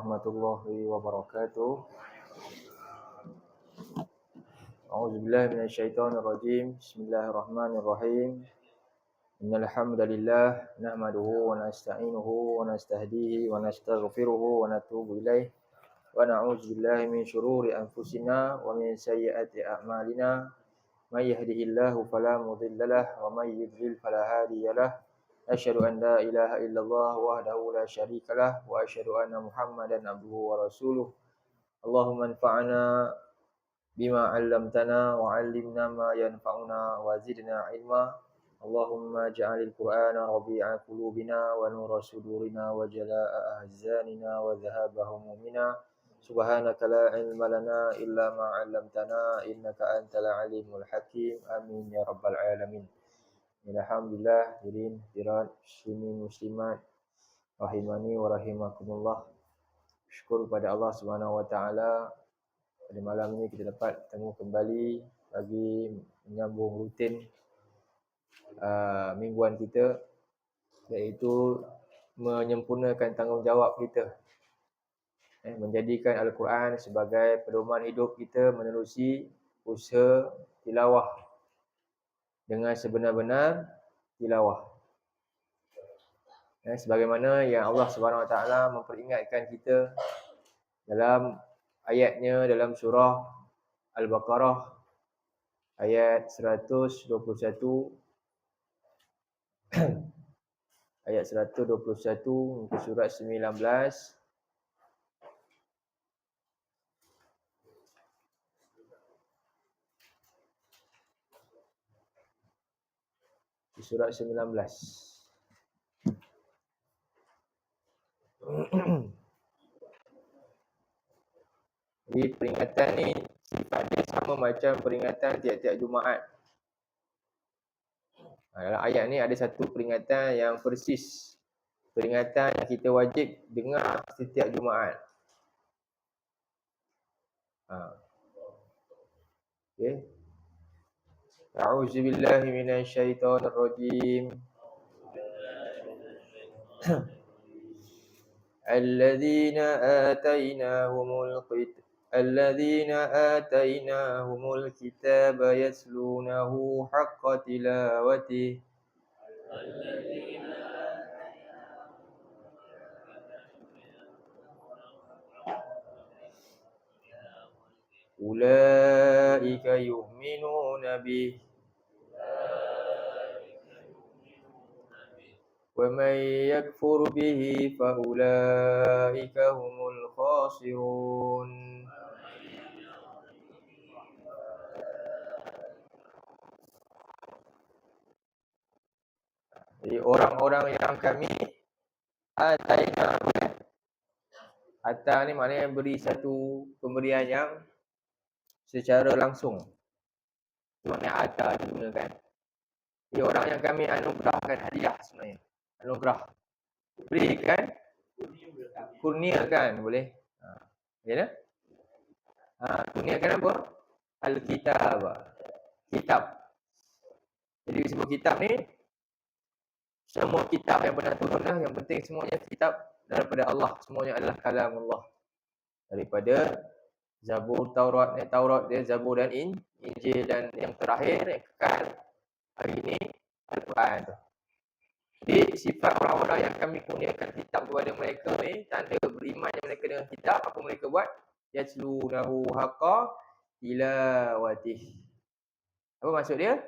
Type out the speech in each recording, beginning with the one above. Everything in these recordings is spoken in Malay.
warahmatullahi wabarakatuh. A'udzubillahi minasyaitonirrajim. Bismillahirrahmanirrahim. Innal hamdalillah nahmaduhu wa nasta'inuhu wa nastahdihi wa nastaghfiruhu wa natubu ilaih. Wa na'udzubillahi min syururi anfusina wa min sayyiati a'malina. May yahdihillahu fala mudhillalah wa may yudlil fala hadiyalah. Asyhadu an la ilaha illallah wahdahu la syarikalah wa asyhadu anna Muhammadan abduhu wa rasuluh. Allahumma anfa'na bima 'allamtana wa 'allimna ma yanfa'una wa zidna 'ilma. Allahumma ja'alil Qur'ana rabi'a qulubina wa nura sudurina wa jalaa'a ahzanina wa dhahaba humumina. Subhanaka la ilma lana illa ma 'allamtana innaka antal alimul hakim. Amin ya rabbal alamin. Alhamdulillah, hadirin hadirat muslimin muslimat rahimani wa rahimakumullah. Syukur kepada Allah Subhanahu wa taala, pada malam ini kita dapat bertemu kembali bagi menyambung rutin mingguan kita, iaitu menyempurnakan tanggungjawab kita, menjadikan Al-Quran sebagai pedoman hidup kita menerusi usaha tilawah dengan sebenar-benar tilawah. Sebagaimana yang Allah Subhanahu Wa Taala memperingatkan kita dalam ayatnya dalam surah Al-Baqarah ayat 121 ayat 121 muka surat 19. Di surat 19. Jadi peringatan ni sifatnya sama macam peringatan tiap-tiap Jumaat. Dalam ayat ni ada satu peringatan yang persis, peringatan yang kita wajib dengar setiap Jumaat. Okay. A'udzubillahi minasyaitonirrajim. الذين آتيناهم الكتاب يتلونه حق تلاوته أولئك يؤمنون به ومن يكفر به فأولئك هم الخاسرون. Jadi orang-orang yang kami ataina, ata ni maknanya beri satu pemberian yang secara langsung. Maknanya ata digunakan. Jadi orang yang kami anugerahkan hadiah sebenarnya. Anugerah. Berikan, kurniakan boleh. Ya tak? Kurniakan apa? Al-Kitab. Kitab. Jadi disebut kitab ni, semua kitab yang pernah turun lah, yang penting semuanya kitab daripada Allah. Semuanya adalah kalam Allah. Daripada Zabur, Taurat dia, Zabur dan Injil, dan yang terakhir, yang kekal hari ini, Al-Quran tu. Jadi sifat orang-orang yang kami kurniakan kitab kepada mereka ni, tanda berimannya mereka dengan kitab, apa mereka buat? Yatlunahu haqqa tilawatih. Apa maksud dia?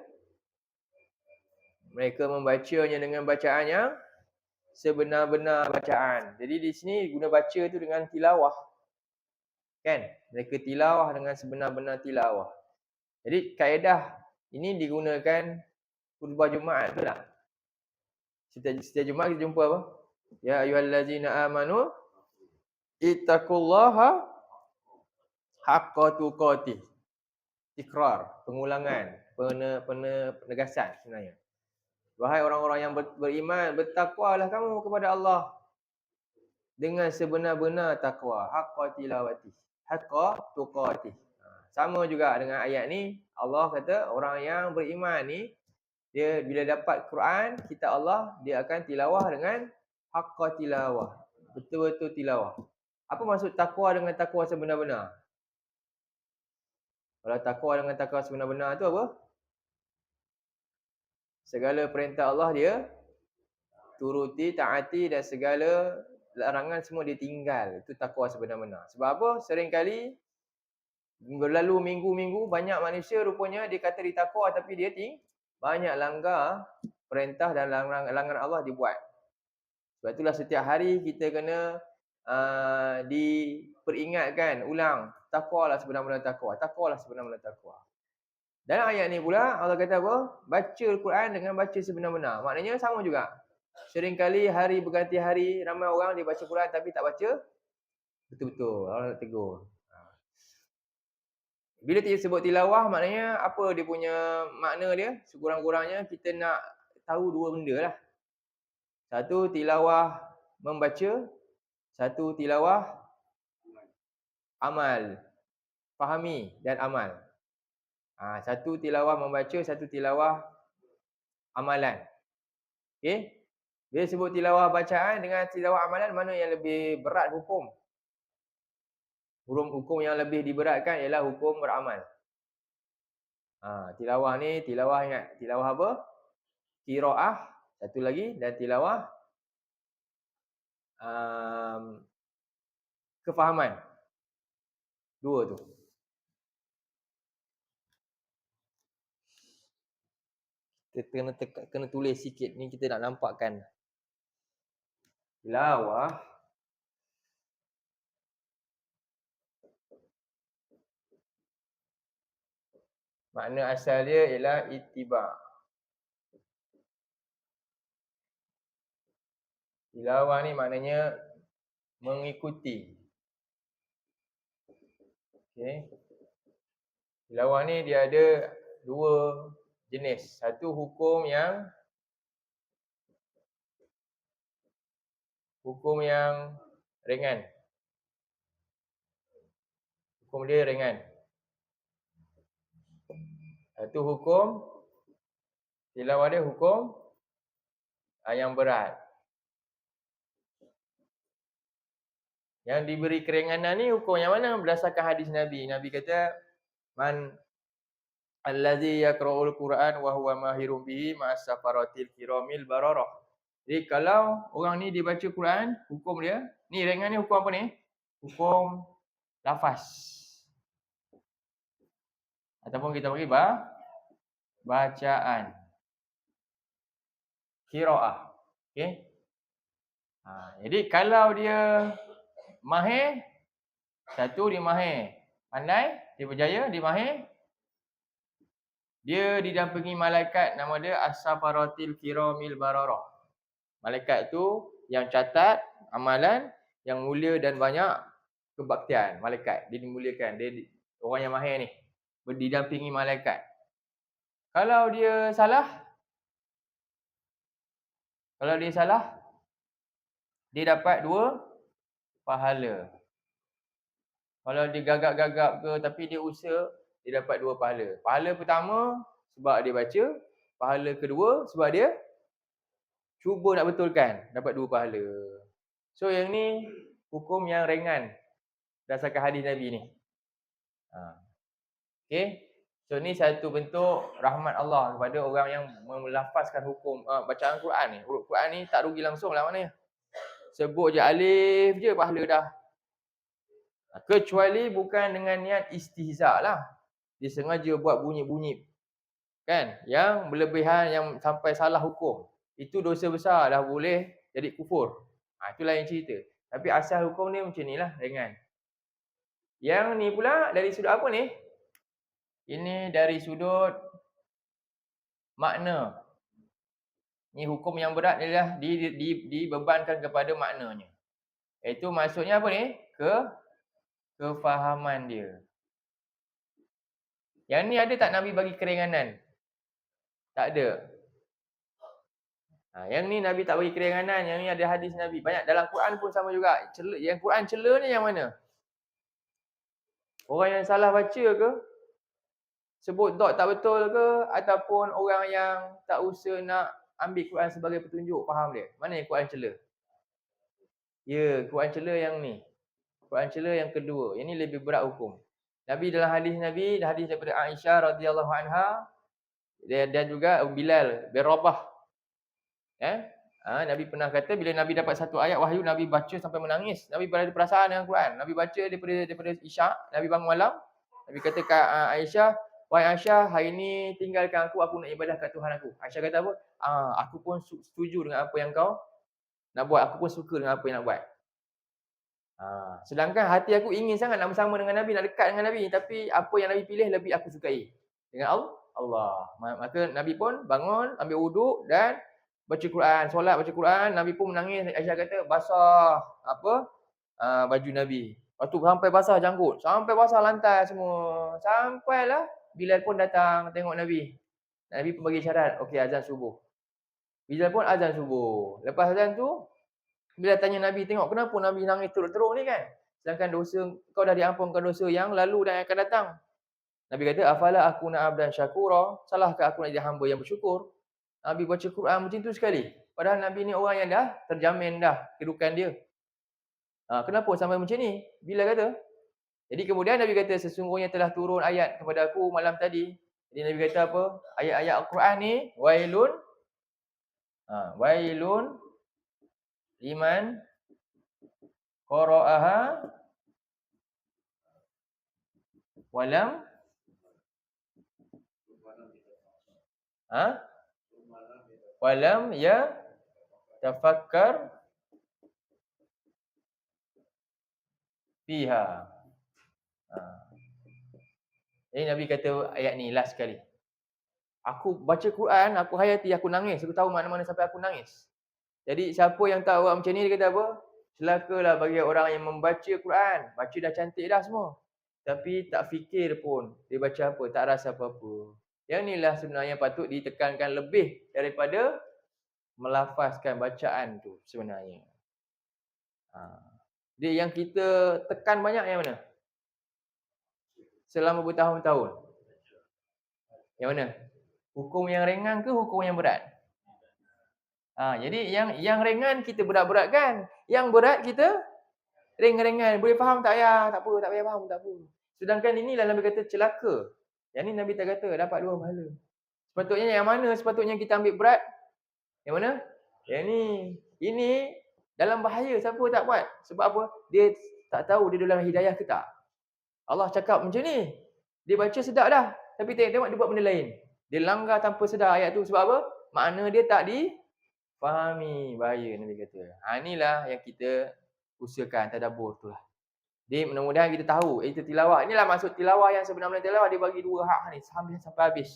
Mereka membacanya dengan bacaan yang sebenar-benar bacaan. Jadi di sini guna baca tu dengan tilawah. Kan? Mereka tilawah dengan sebenar-benar tilawah. Jadi kaedah ini digunakan khutbah Jumaat betul tak? Setiap Jumaat kita jumpa apa? Ya ayyuhallazina amanu ittaqullaha haqqa tuqatih. Tikrar, pengulangan, penegasan sebenarnya. Wahai orang-orang yang beriman, bertakwalah kamu kepada Allah dengan sebenar-benar takwa, haqqa tilawati, haqqa tuqati. Sama juga dengan ayat ni, Allah kata orang yang beriman ni, dia bila dapat Quran, kitab Allah, dia akan tilawah dengan haqqa tilawah, betul-betul tilawah. Apa maksud takwa dengan takwa sebenar-benar? Kalau takwa dengan takwa sebenar-benar tu apa? Segala perintah Allah dia turuti, taati, dan segala larangan semua ditinggal. Itu takwa sebenar-benar. Sebab apa? Seringkali berlalu minggu-minggu banyak manusia rupanya dia kata dia takwa tapi dia banyak langgar perintah dan larangan Allah dibuat. Sebab itulah setiap hari kita kena diperingatkan ulang, takwalah sebenar-benar takwa, takwalah sebenar-benar takwa. Dalam ayat ni pula Allah kata apa? Baca Al-Quran dengan baca sebenar-benar. Maknanya sama juga. Seringkali hari berganti hari ramai orang dia baca Quran tapi tak baca betul-betul. Allah nak tegur. Bila dia sebut tilawah maknanya apa dia punya makna dia? Sekurang-kurangnya kita nak tahu dua benda lah. Satu tilawah membaca, satu tilawah amal. Fahami dan amal. Satu tilawah membaca, satu tilawah amalan. Okey? Bila sebut tilawah bacaan dengan tilawah amalan, mana yang lebih berat hukum? Hukum yang lebih diberatkan ialah hukum beramal. Tilawah ni, tilawah ingat. Tilawah apa? Qiraah, satu lagi. Dan tilawah kefahaman. Dua tu. Kita kena tulis sikit. Ni kita nak nampakkan. Tilawah makna asal dia ialah ittiba'. Tilawah ni maknanya mengikuti. Okey. Tilawah ni dia ada dua jenis. Satu hukum yang ringan. Hukum dia ringan. Satu hukum tilawah dia hukum yang berat. Yang diberi keringanan ni hukum yang mana? Berdasarkan hadis Nabi. Nabi kata, man allazi yaqra'ul Quran wa huwa mahirun bihi ma'as safaratil kiramil bararah. Jadi kalau orang ni dia baca Quran, hukum dia, ni ringan ni hukum apa ni? Hukum lafaz. Ataupun kita panggil bacaan. Qiraah. Okey? Jadi kalau dia mahir, satu dia mahir, pandai, dia berjaya, dia mahir, dia didampingi malaikat nama dia As-Safaratil Kiramil Bararah. Malaikat tu yang catat amalan yang mulia dan banyak kebaktian. Malaikat dia dimuliakan, dia orang yang mahir ni didampingi malaikat. Kalau dia salah, dia dapat 2 pahala. Kalau dia gagap-gagap ke tapi dia usaha, dia dapat 2 pahala. Pahala pertama sebab dia baca, pahala kedua sebab dia cuba nak betulkan, dapat 2 pahala. So yang ni hukum yang ringan berdasarkan hadis Nabi ni. Okey. So ni satu bentuk rahmat Allah kepada orang yang melafazkan hukum bacaan Quran ni. Huruf Quran ni tak rugi langsung lah maknanya. Sebut je alif je pahala dah. Kecuali bukan dengan niat istihza lah. Dia sengaja buat bunyi-bunyi. Kan? Yang berlebihan yang sampai salah hukum. Itu dosa besar dah boleh jadi kufur. Itu lain cerita. Tapi asal hukum ni macam ni lah, ringan. Yang ni pula dari sudut apa ni? Ini dari sudut makna. Ni hukum yang berat adalah dibebankan kepada maknanya. Itu maksudnya apa ni? Kefahaman dia. Yang ni ada tak Nabi bagi keringanan? Tak ada. Yang ni Nabi tak bagi keringanan, yang ni ada hadis Nabi. Banyak dalam Quran pun sama juga. Yang Quran cela ni yang mana? Orang yang salah baca ke? Sebut dot tak betul ke? Ataupun orang yang tak usaha nak ambil Quran sebagai petunjuk, faham dia? Mana yang Quran cela? Ya, Quran cela yang ni. Quran celah yang kedua. Yang ni lebih berat hukum. Nabi dalam hadis daripada Aisyah radhiyallahu anha dan juga Bilal bin Rabah. Nabi pernah kata bila Nabi dapat satu ayat wahyu, Nabi baca sampai menangis. Nabi berada perasaan dengan Quran. Nabi baca daripada Isyak, Nabi bangun malam. Nabi kata ke Aisyah, "Wahai Aisyah, hari ni tinggalkan aku nak ibadah kat Tuhan aku." Aisyah kata apa? Aku pun setuju dengan apa yang kau nak buat. Aku pun suka dengan apa yang nak buat. Sedangkan hati aku ingin sangat nak bersama dengan Nabi, nak dekat dengan Nabi, tapi apa yang Nabi pilih lebih aku sukai dengan Allah. Maka Nabi pun bangun, ambil wuduk dan baca Quran, solat baca Quran. Nabi pun menangis. Aisyah kata basah baju Nabi. Lepas tu sampai basah janggut, sampai basah lantai semua. Sampailah Bilal pun datang tengok Nabi. Nabi pun bagi syarat, okey azan subuh. Bilal pun azan subuh. Lepas azan tu bila tanya Nabi, tengok kenapa Nabi nangis teruk-teruk ni kan? Sedangkan dosa kau dah diampunkan dosa yang lalu dan yang akan datang. Nabi kata, afala akuna abdan syakura? Salahkah aku nak jadi hamba yang bersyukur? Nabi baca Quran macam tu sekali. Padahal Nabi ni orang yang dah terjamin dah kedudukan dia. Kenapa sampai macam ni? Bila kata? Jadi kemudian Nabi kata, sesungguhnya telah turun ayat kepada aku malam tadi. Jadi Nabi kata apa? Ayat-ayat Al-Quran ni, wailun liman qara'aha walam ya tafakkar fiha. Jadi Nabi kata ayat ni last sekali. Aku baca Quran, aku hayati, aku nangis. Aku tahu mana-mana sampai aku nangis. Jadi siapa yang tahu macam ni, dia kata apa? Celakalah bagi orang yang membaca Quran. Baca dah cantik dah semua. Tapi tak fikir pun dia baca apa, tak rasa apa-apa. Yang inilah sebenarnya patut ditekankan lebih daripada melafazkan bacaan tu sebenarnya. Dia yang kita tekan banyak yang mana? Selama bertahun-tahun. Yang mana? Hukum yang ringan ke hukum yang berat? Jadi yang ringan kita berat-beratkan, yang berat kita ringan-ringan. Boleh faham tak ya? Tak apa, tak payah faham, tak apa. Sedangkan inilah Nabi kata celaka. Yang ni Nabi tak kata dapat 2 pahala. Sepatutnya yang mana sepatutnya kita ambil berat? Yang mana? Yang ni. Ini dalam bahaya siapa tak buat. Sebab apa? Dia tak tahu dia dalam hidayah ke tak. Allah cakap macam ni. Dia baca sedap dah. Tapi tengok dia buat benda lain. Dia langgar tanpa sedar ayat tu. Sebab apa? Makna dia tak difahami. Bahaya Nabi kata. Inilah yang kita usahakan tadabbur tu lah. Jadi mudah-mudahan kita tahu. Itu tilawah. Inilah maksud tilawah yang sebenarnya tilawah. Dia bagi 2 hak ni. Sampai habis.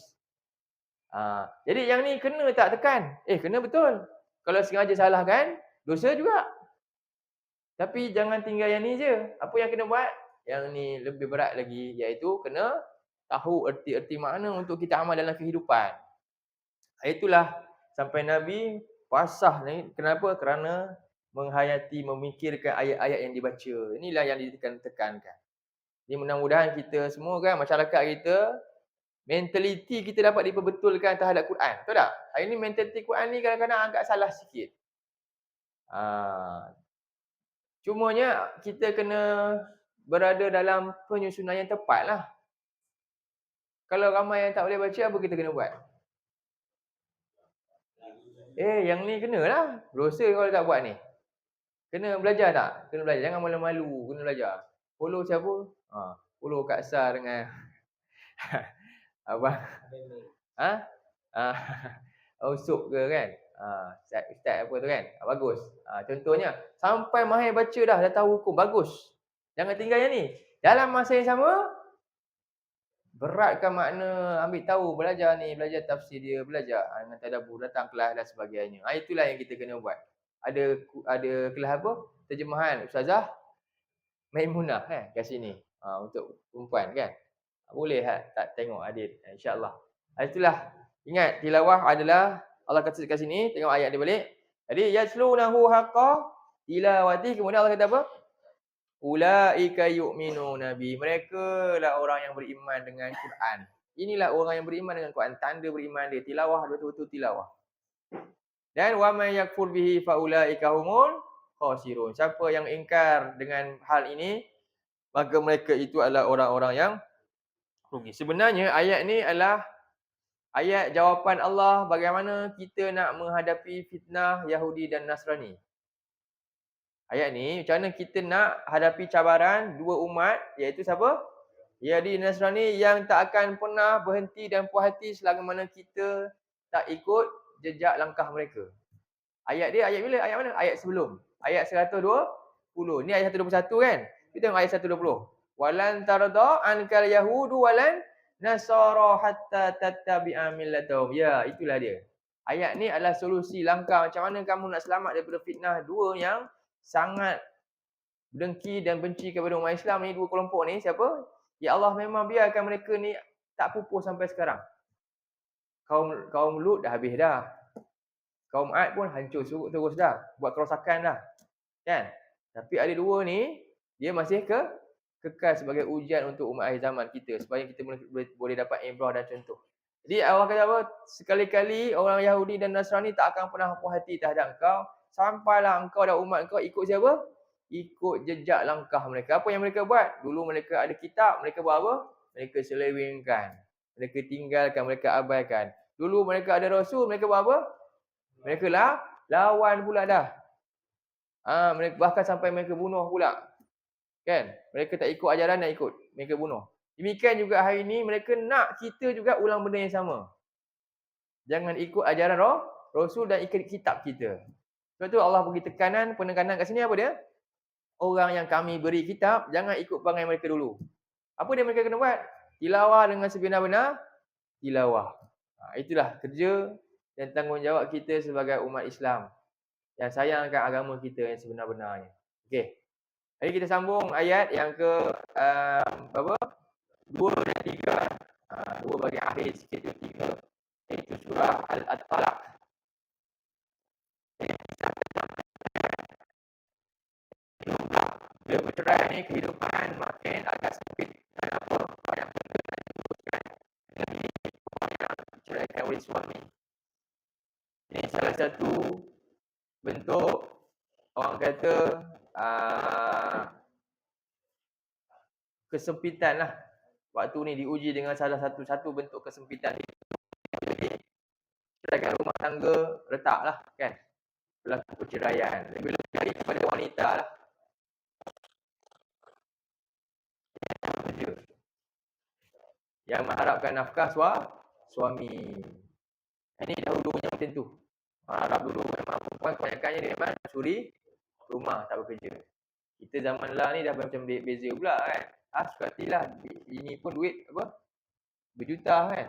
Jadi yang ni kena tak tekan? Kena betul. Kalau sengaja salah kan, dosa juga. Tapi jangan tinggal yang ni je. Apa yang kena buat? Yang ni lebih berat lagi, iaitu kena tahu erti-erti makna untuk kita amal dalam kehidupan. Itulah sampai Nabi pasah ni. Kenapa? Kerana menghayati, memikirkan ayat-ayat yang dibaca. Inilah yang ditekankan. Jadi mudah-mudahan kita semua kan, masyarakat kita, mentaliti kita dapat diperbetulkan terhadap Quran. Tahu tak? Hari ni mentaliti Quran ni kadang-kadang agak salah sikit. Cumanya kita kena berada dalam penyusunan yang tepat lah. Kalau ramai yang tak boleh baca, apa kita kena buat? Yang ni kenalah. Dosa kalau tak buat ni. Kena belajar tak? Kena belajar. Jangan malu-malu. Kena belajar. Follow siapa? Follow Kak Sar dengan Abang. Usuk ke kan? Ustaz apa tu kan? Bagus. Contohnya, sampai mahir baca dah tahu hukum. Bagus. Jangan tinggal yang ni. Dalam masa yang sama, beratkan makna, ambil tahu, belajar ni, belajar tafsir dia, belajar dengan tadabbur, datang kelas dan sebagainya. Itulah yang kita kena buat. Ada kelas apa? Terjemahan Ustazah Maimunah kat sini. Untuk perempuan kan. Boleh tak tengok adik, insya-Allah. Itulah, ingat tilawah adalah Allah kata kat sini, tengok ayat dia balik. Jadi yaslunahu haqqa tilawati, kemudian Allah kata apa? Ulaika yu'minuna bi. Mereka lah orang yang beriman dengan Quran. Inilah orang yang beriman dengan Quran, tanda beriman dia. Tilawah betul-betul tilawah. Dan wa may yakfur bihi fa ulaika humul khasirun. Siapa yang ingkar dengan hal ini, maka mereka itu adalah orang-orang yang rugi. Sebenarnya ayat ni adalah ayat jawapan Allah bagaimana kita nak menghadapi fitnah Yahudi dan Nasrani. Ayat ni macam mana kita nak hadapi cabaran dua umat, iaitu siapa? Yahudi dan Nasrani yang tak akan pernah berhenti dan puas hati selama mana kita tak ikut jejak langkah mereka. Ayat dia ayat bila? Ayat mana? Ayat sebelum. Ayat 120. Ni ayat 121 kan? Kita tengok ayat 120. Walan tarda ankal yahudu walan nasara hatta tattabi'a millatahum. Ya, itulah dia. Ayat ni adalah solusi langkah macam mana kamu nak selamat daripada fitnah dua yang sangat dengki dan benci kepada umat Islam ni, dua kelompok ni. Siapa? Ya Allah memang biarkan mereka ni tak pupus sampai sekarang. Kaum Lut dah habis dah. Kaum Ad pun hancur terus dah. Buat kerosakan dah. Kan? Tapi ada dua ni, dia masih kekal sebagai ujian untuk umat akhir zaman kita. Supaya kita boleh dapat ibrah dan contoh. Jadi Allah kata apa? Sekali-kali orang Yahudi dan Nasrani tak akan pernah puas hati terhadap engkau. Sampailah engkau dan umat engkau ikut siapa? Ikut jejak langkah mereka. Apa yang mereka buat? Dulu mereka ada kitab. Mereka buat apa? Mereka selewengkan. Mereka tinggalkan, mereka abaikan. Dulu mereka ada rasul. Mereka buat apa? Mereka lah lawan pula dah. Mereka bahkan sampai mereka bunuh pula. Kan? Mereka tak ikut ajaran, nak ikut. Mereka bunuh. Demikian juga hari ini mereka nak kita juga ulang benda yang sama. Jangan ikut ajaran Rasul dan ikut kitab kita. Sebab tu Allah bagi penekanan kat sini apa dia? Orang yang kami beri kitab, jangan ikut perangai mereka dulu. Apa dia mereka kena buat? Tilawah dengan sebenar-benar tilawah. Itulah kerja dan tanggungjawab kita sebagai umat Islam yang sayangkan agama kita yang sebenar-benarnya. Okey. Hari kita sambung ayat yang ke berapa? 2 dan 3. 2 bahagian akhir sikit tu 3. Iaitu surah Al-Talaq. Bila bercerai ni kehidupan makin agak sempit. Kenapa? Banyak benda nak diuruskan. Lagi yang diceraikan oleh suami. Ini salah satu bentuk orang kata kesempitan lah. Waktu ni diuji dengan salah satu bentuk kesempitan. Jadi, ceraikan rumah tangga retak lah kan. Berlaku perceraian. Lebih-lebih kali kepada wanita lah. Yang mengharapkan nafkah suami. Ini dahulunya macam tu. Arab dulu memang perempuan kebanyakannya dia memang suri rumah, tak bekerja. Kita zaman lah ni dah macam beza pula kan. Suka hatilah. Ini pun duit apa? Berjuta kan.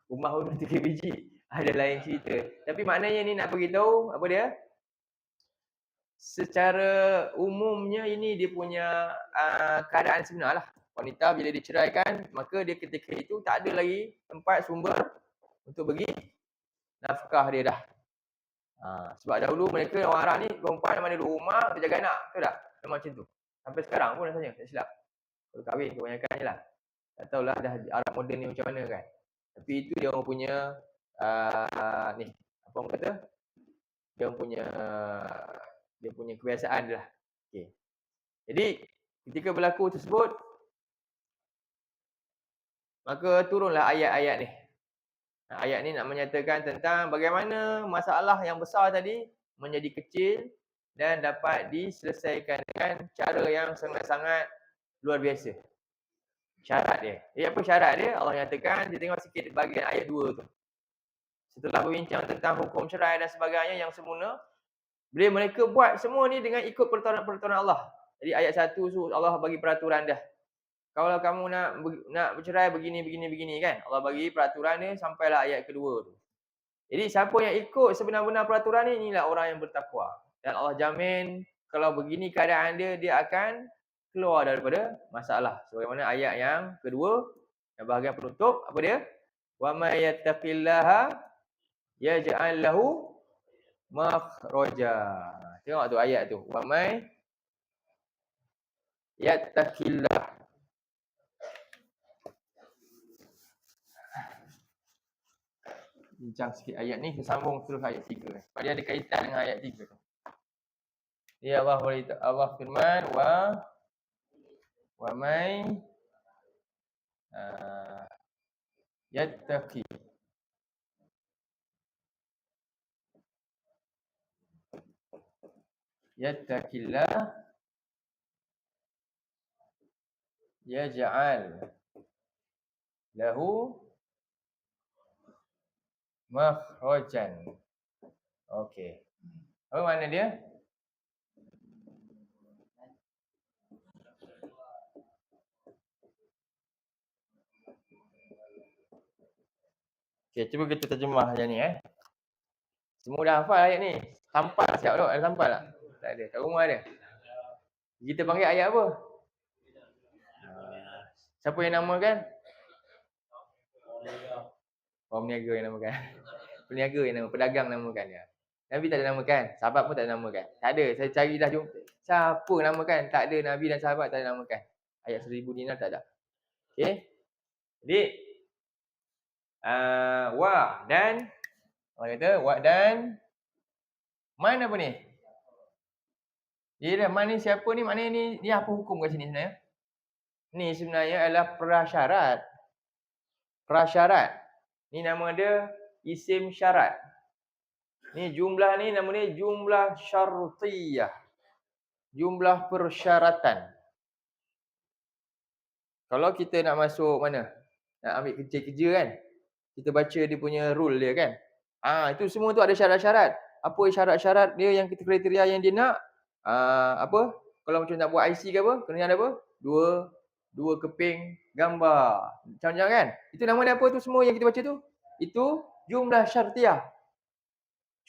Rumah pun 3 biji. Ada lain cerita. Tapi maknanya ni nak beritahu apa dia? Secara umumnya ini dia punya keadaan sebenar lah. Wanita bila diceraikan, maka dia ketika itu tak ada lagi tempat sumber untuk bagi nafkah dia dah. Sebab dahulu mereka orang Arab ni perempuan mana duduk rumah dia jaga anak, betul tak? Memang macam tu. Sampai sekarang pun rasanya, tak silap. Kalau kahwin kebanyakannya lah. Tak tahulah dah Arab moden ni macam mana kan. Tapi itu dia orang punya ni, apa orang kata? Dia punya kebiasaan dia lah. Okay. Jadi ketika berlaku tersebut, maka turunlah ayat-ayat ni. Ayat ni nak menyatakan tentang bagaimana masalah yang besar tadi menjadi kecil dan dapat diselesaikan dengan cara yang sangat-sangat luar biasa. Syarat dia. Apa syarat dia? Allah nyatakan, kita tengok sikit bahagian ayat 2 tu. Setelah berbincang tentang hukum cerai dan sebagainya yang semula, bila mereka buat semua ni dengan ikut peraturan Allah. Jadi ayat 1 tu Allah bagi peraturan dah. Kalau kamu nak bercerai begini kan. Allah bagi peraturan ni sampailah ayat kedua tu. Jadi siapa yang ikut sebenar-benar peraturan ni, inilah orang yang bertakwa. Dan Allah jamin kalau begini keadaan dia akan keluar daripada masalah. Sebagaimana ayat yang kedua, yang bahagian penutup, apa dia? Wa may yattaqillaha yaj'al lahu makhraja. Tengok tu ayat tu. Wa may yattaqillah. Bincang sikit ayat ni, kita sambung terus ayat 3. Sebab dia ada kaitan dengan ayat 3 tu. Dia Allah firman wa may yattaqi yattaqillah yaj'al lahu makhrajan. Okey. Apa makna dia? Okey, cuba kita terjemah macam ni Semua dah hafal ayat ni. Sampal siap tak? Ada sampal tak? Tak ada. Kat rumah ada. Kita panggil ayat apa? Siapa yang namakan? Peniaga yang namakan. Peniaga yang namakan. Pedagang namakan dia. Nabi tak ada namakan. Sahabat pun tak ada namakan. Tak ada. Saya cari dah jumpa. Siapa namakan? Tak ada. Nabi dan sahabat tak ada namakan. Ayat 1000 dinar tak ada. Okey. Jadi. Dan. Orang kata. Dan. Man apa ni? Yelah, man ni siapa ni? Maknanya ni apa hukum kat sini sebenarnya? Ni sebenarnya adalah prasyarat. Prasyarat. Ni nama dia isim syarat. Ni jumlah ni nama dia jumlah syartiyah. Jumlah persyaratan. Kalau kita nak masuk mana? Nak ambil kerja-kerja kan? Kita baca dia punya rule dia kan? Itu semua tu ada syarat-syarat. Apa syarat-syarat dia yang kita kriteria yang dia nak? Apa? Kalau macam nak buat IC ke apa? Kena ada apa? Dua keping gambar. Macam-macam kan? Itu nama dia apa tu semua yang kita baca tu? Itu jumlah syartiyah.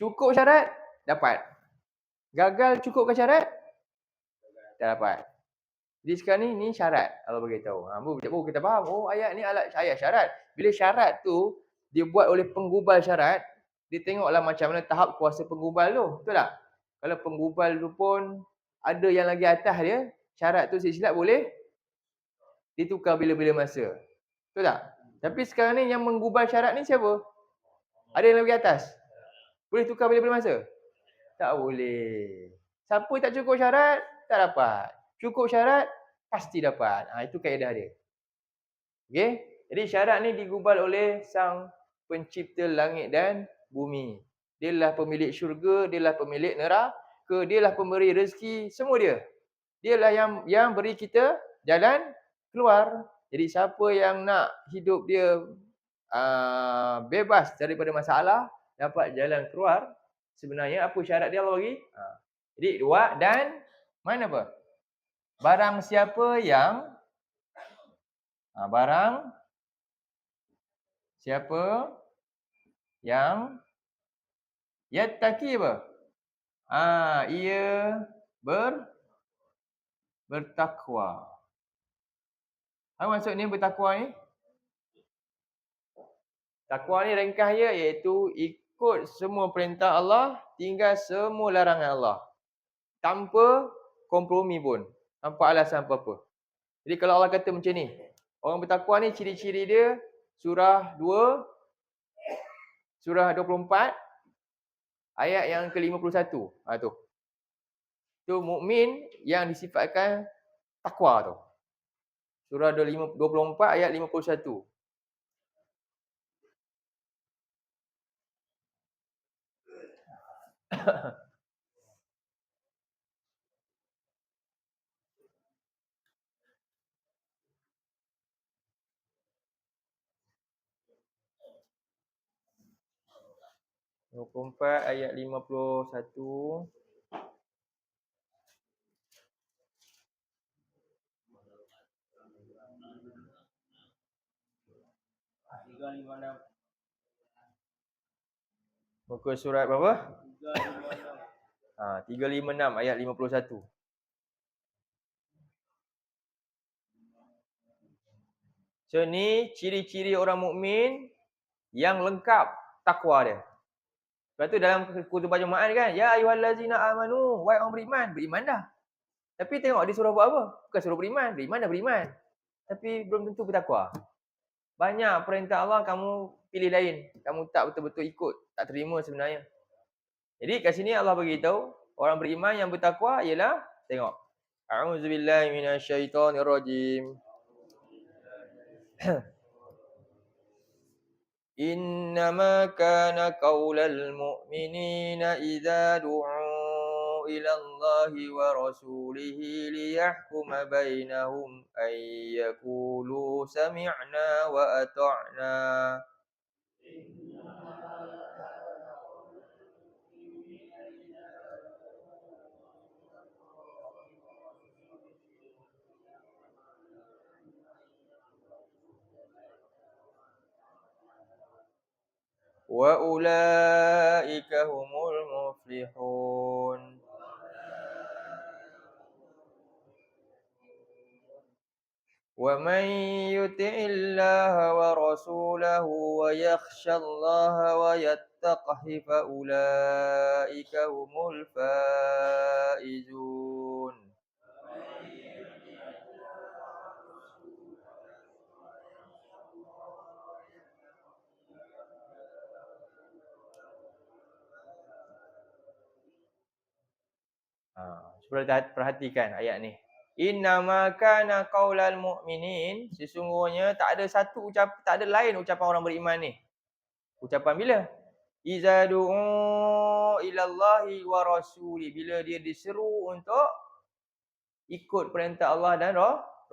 Cukup syarat? Dapat. Gagal cukupkan syarat? Tak dapat. Jadi sekarang ni syarat Allah beritahu. Baru kita faham. Ayat ni ayat syarat. Bila syarat tu dibuat oleh penggubal syarat, dia tengoklah macam mana tahap kuasa penggubal tu. Betul tak? Kalau penggubal tu pun ada yang lagi atas dia, syarat tu silap boleh ditukar bila-bila masa. Betul tak? Tapi sekarang ni yang menggubal syarat ni siapa? Ada yang lagi atas? Boleh tukar bila-bila masa? Tak boleh. Siapa tak cukup syarat, tak dapat. Cukup syarat, pasti dapat. Itu kaedah dia. Okey? Jadi syarat ni digubal oleh Sang Pencipta langit dan bumi. Dialah pemilik syurga, dialah pemilik neraka, dialah pemberi rezeki, semua dia. Dialah yang beri kita jalan keluar. Jadi siapa yang nak hidup dia bebas daripada masalah, dapat jalan keluar, sebenarnya apa syarat dia Allah bagi? Jadi dan mana apa? Barang siapa yang yattaqi apa? Ia bertakwa. Apa maksud ni bertakwa ni? Takwa ni ringkas dia iaitu ikut semua perintah Allah, tinggal semua larangan Allah. Tanpa kompromi pun. Tanpa alasan apa-apa. Jadi kalau Allah kata macam ni, orang bertakwa ni ciri-ciri dia surah 24 ayat yang ke-51. Tu. Tu mukmin yang disifatkan takwa tu. Surah 24 ayat 51. ayat 51. Muka surat berapa? 356 ayat 51. So ni ciri-ciri orang mukmin yang lengkap takwa dia. Sebab tu dalam khutbah Jumaat kan, ya ayyuhallazina amanu, wahai orang beriman dah. Tapi tengok dia suruh buat apa? Bukan suruh beriman dah beriman. Tapi belum tentu bertakwa. Banyak perintah Allah kamu pilih lain. Kamu tak betul-betul ikut, tak terima sebenarnya. Jadi kat sini Allah beritahu, Orang beriman yang bertakwa ialah, tengok. A'udzubillahi minasyaitonirrajim. Innama kana qaulal mu'minina idza du'u ila Allahi wa rasulihi liyahkuma bainahum ay yaqulu sami'na wa ata'na. Wa ulaika humul muflihun. Wa man yuti'illaha wa rasulahu wa yakhshallaha wa yattaqhi fa ulaika humul faizun. Cuba perhatikan ayat ni. Innama kana qaulal mu'minin, sesungguhnya tak ada satu tak ada lain ucapan orang beriman ni. Ucapan bila? Iza du'u ila Allahi wa rasuli, bila dia diseru untuk ikut perintah Allah dan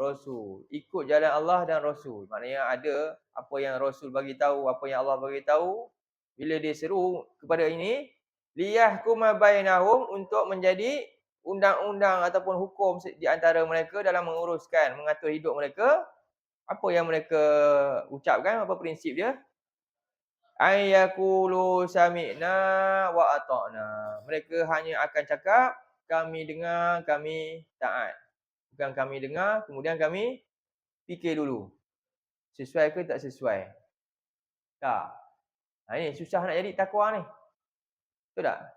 Rasul. Ikut jalan Allah dan Rasul. Maknanya ada apa yang Rasul bagi tahu, apa yang Allah bagi tahu. Bila dia seru kepada ini, liyahkuma bainahum, untuk menjadi undang-undang ataupun hukum di antara mereka dalam menguruskan, mengatur hidup mereka. Apa yang mereka ucapkan, apa prinsip dia? Ayyakulu sami'na wa ata'na. Mereka hanya akan cakap, kami dengar, kami taat. Bukan kami dengar, kemudian kami fikir dulu. Sesuai ke tak sesuai? Tak. Ini susah nak jadi takwa ni. Betul tak?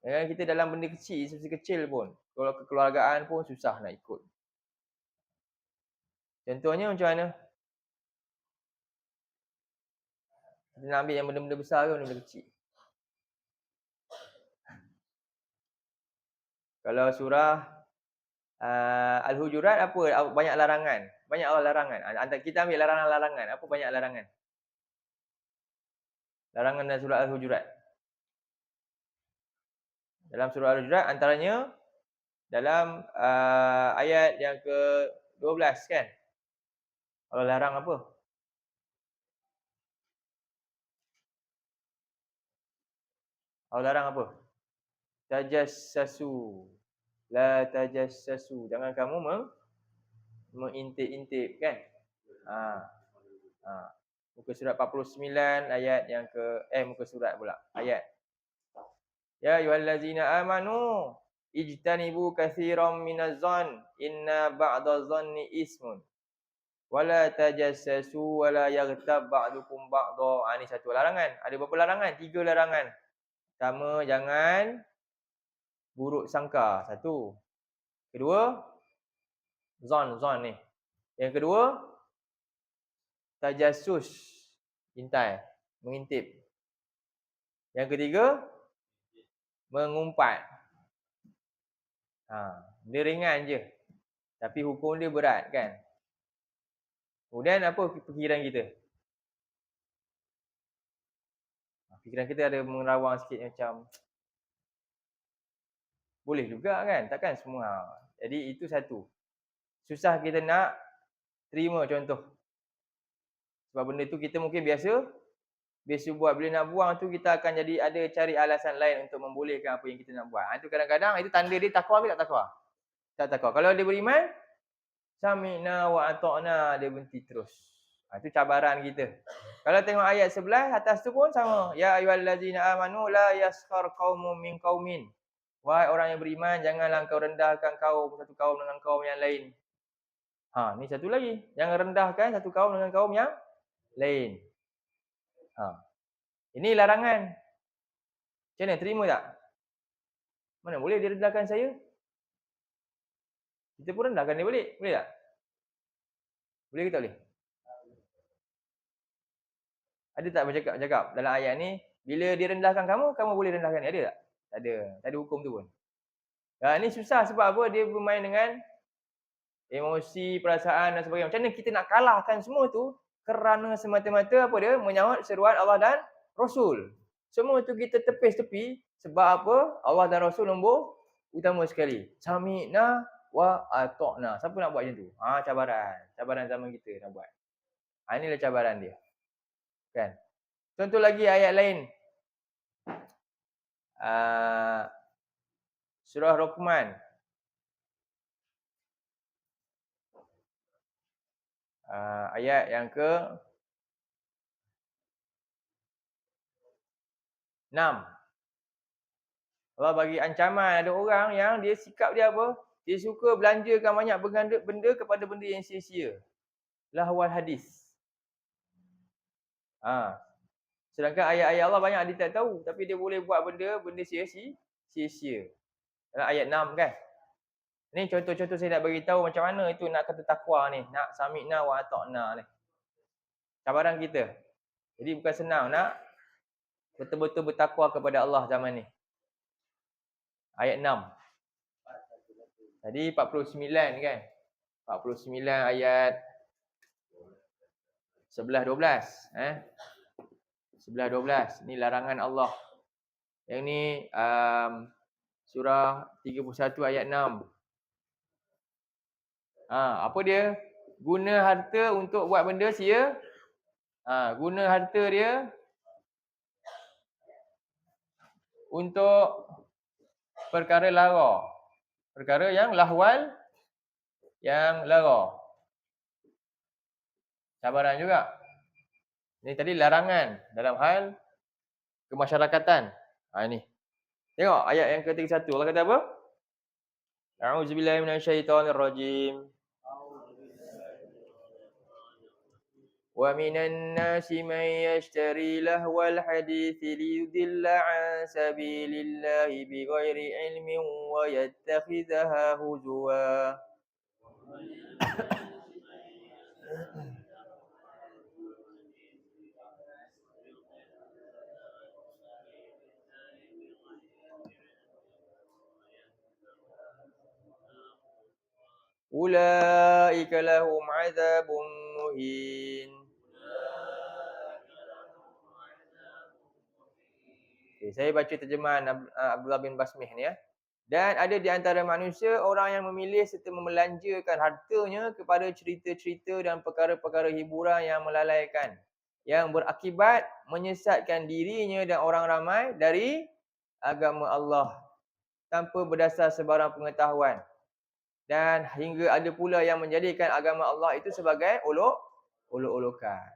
Kita dalam benda kecil, seperti kecil pun, kalau kekeluargaan pun susah nak ikut. Contohnya macam mana? Kita nak ambil yang benda-benda besar ke benda-benda kecil? Kalau surah Al-Hujurat, apa? Banyak larangan. Banyak larangan. Kita ambil larangan-larangan. Apa banyak larangan? Larangan dalam surah Al-Hujurat. Dalam surah Al-Hujurat antaranya dalam ayat yang ke-12 kan. Allah larang apa? Allah larang apa? Tajassasu. La tajassasu. Jangan kamu mengintip-intip kan. Muka surat 49 ayat yang muka surat pula. Ayat. Ya ayyuhallazina amanu ijtanibu katsiran minaz-zann inna ba'daz-zanni ismun. Wala tajassasu wala yaghtab ba'dukum ba'dha. Ini satu larangan. Ada berapa larangan? 3 larangan. Pertama, jangan buruk sangka. Satu. Kedua, zon ni. Yang kedua, tajassus, intai, mengintip. Yang ketiga, mengumpat. Dia ringan je. Tapi hukum dia berat kan. Kemudian apa fikiran kita? Fikiran kita ada menerawang sikit macam boleh juga kan, takkan semua. Jadi itu satu. Susah kita nak terima contoh. Sebab benda tu kita mungkin biasa buat. Bila nak buang tu kita akan jadi ada cari alasan lain untuk membolehkan apa yang kita nak buat. Itu kadang-kadang itu tanda dia takwa ke tak takwa? Tak takwa. Kalau dia beriman, sami'na wa ata'na, dia berhenti terus. Itu cabaran kita. Kalau tengok ayat sebelah atas tu pun sama. Ya ayyuhallazina amanu la yaskhar qaumun min qaumin. Wahai orang yang beriman, janganlah engkau rendahkan satu kaum dengan kaum yang lain. Ni satu lagi. Jangan rendahkan satu kaum dengan kaum yang lain. Ini larangan. Macam mana? Terima tak? Mana boleh dia rendahkan saya? Kita pun rendahkan dia balik. Boleh tak? Boleh ke tak boleh? Ada tak bercakap dalam ayat ni, bila dia rendahkan kamu, kamu boleh rendahkan dia? Ada tak? Tak ada hukum tu pun. Ni susah sebab apa? Dia bermain dengan emosi, perasaan dan sebagainya. Macam mana kita nak kalahkan semua tu? Kerana semata-mata apa dia? Menyahut seruan Allah dan Rasul. Semua tu kita tepis tepi sebab apa? Allah dan Rasul nombor utama sekali. Sami'na wa ata'na. Siapa nak buat macam tu? Cabaran. Cabaran zaman kita nak buat. Inilah cabaran dia. Kan? Contoh lagi ayat lain. Surah Luqman. Ayat yang ke 6. Allah bagi ancaman ada orang yang dia sikap dia apa? Dia suka belanjakan banyak benda kepada benda yang sia-sia. Lahwal hadis. Sedangkan ayat-ayat Allah banyak dia tak tahu, tapi dia boleh buat benda sia-sia. Dalam ayat 6 kan. Ni contoh-contoh saya nak bagi tahu macam mana itu nak kata takwa ni, nak sami'na wa ata'na ni. Cabaran kita. Jadi bukan senang nak betul-betul bertakwa kepada Allah zaman ni. Ayat 6. Tadi 49 kan. 49 ayat 11-12. 11-12. Ni larangan Allah. Yang ni surah 31 ayat 6. Apa dia? Guna harta untuk buat benda sia. Guna harta dia untuk perkara lara. Perkara yang lahwal, yang lara. Cabaran juga. Ini tadi larangan dalam hal kemasyarakatan. Ini. Tengok ayat yang ke-31. Allah kata apa? A'udzubillahi minasyaitonirrajim. Wa minan nasi man yashtari lahwal hadithi liyudilla an sabilillahi bighairi ilmin wa yattakhidhaha huzwa. Ulaika lahum azabun muhin. Saya baca terjemahan Abdullah bin Basmih ni ya. Dan ada di antara manusia orang yang memilih serta membelanjakan hartanya kepada cerita-cerita dan perkara-perkara hiburan yang melalaikan, yang berakibat menyesatkan dirinya dan orang ramai dari agama Allah tanpa berdasar sebarang pengetahuan. Dan hingga ada pula yang menjadikan agama Allah itu sebagai olok-olokan.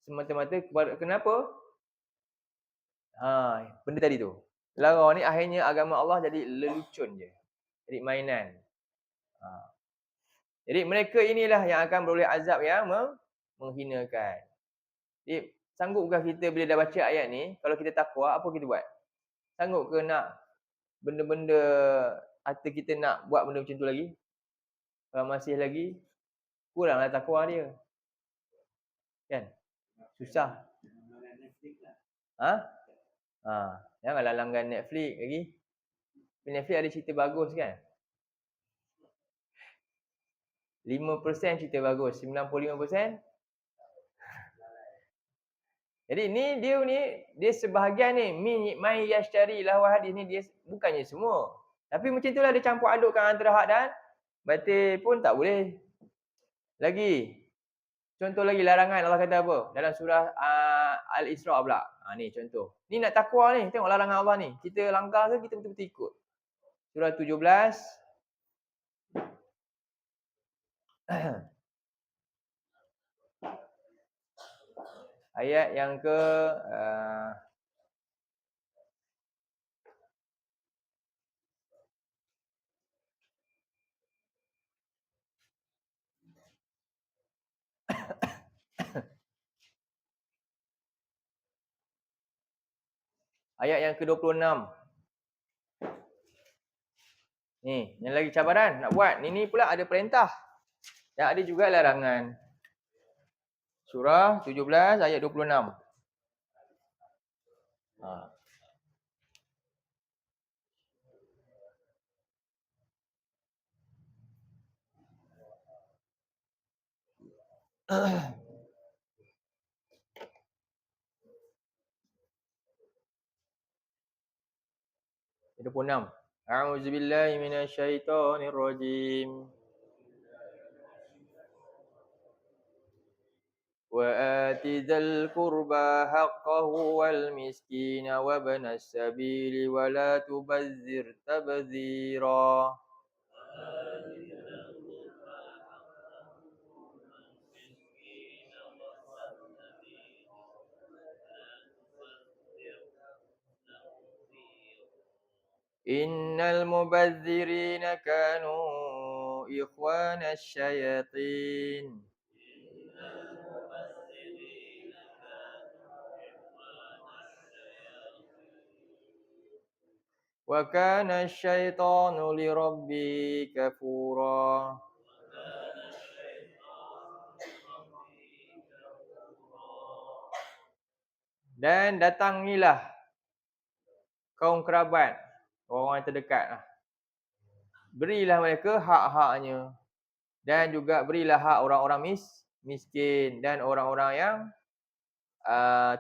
Semata-mata kenapa? Benda tadi tu. Lara ni akhirnya agama Allah jadi lelucon je. Jadi mainan. Jadi mereka inilah yang akan beroleh azab yang menghinakan. Jadi sanggupkah kita bila dah baca ayat ni, kalau kita takwa, apa kita buat? Sanggup ke nak benda-benda harta kita nak buat benda macam tu lagi? Kalau masih lagi, kuranglah takwa dia. Kan? Susah. Janganlah langgan Netflix lagi. Netflix ada cerita bagus kan? 5% cerita bagus, 95%. Jadi ni dia sebahagian ni mai yashtari lahwa hadis ni dia bukannya semua. Tapi macam itulah dia campur adukkan antara hak dan batil pun tak boleh. Lagi. Contoh lagi larangan Allah kata apa? Dalam surah Al-Isra pula. Ni contoh. Ni nak takwa ni. Tengok larangan Allah ni. Kita langgar ke kita betul-betul ikut. Surah 17. Ayat yang ke ayat yang ke-26. Ni, yang lagi cabaran nak buat. Ni pula ada perintah. Dan ada juga larangan. Surah 17 ayat 26. 26. A'udzubillahi minasyaitonirrajim. وآت ذا القربى حقه والمسكين وابن السبيل ولا تبذر تبذيرا. إن المبذرين كانوا إخوان الشياطين وكان الشيطان لربه كفورا. Dan datangilah kaum kerabat, orang yang terdekat lah. Berilah mereka hak-haknya. Dan juga berilah hak orang-orang miskin dan orang-orang yang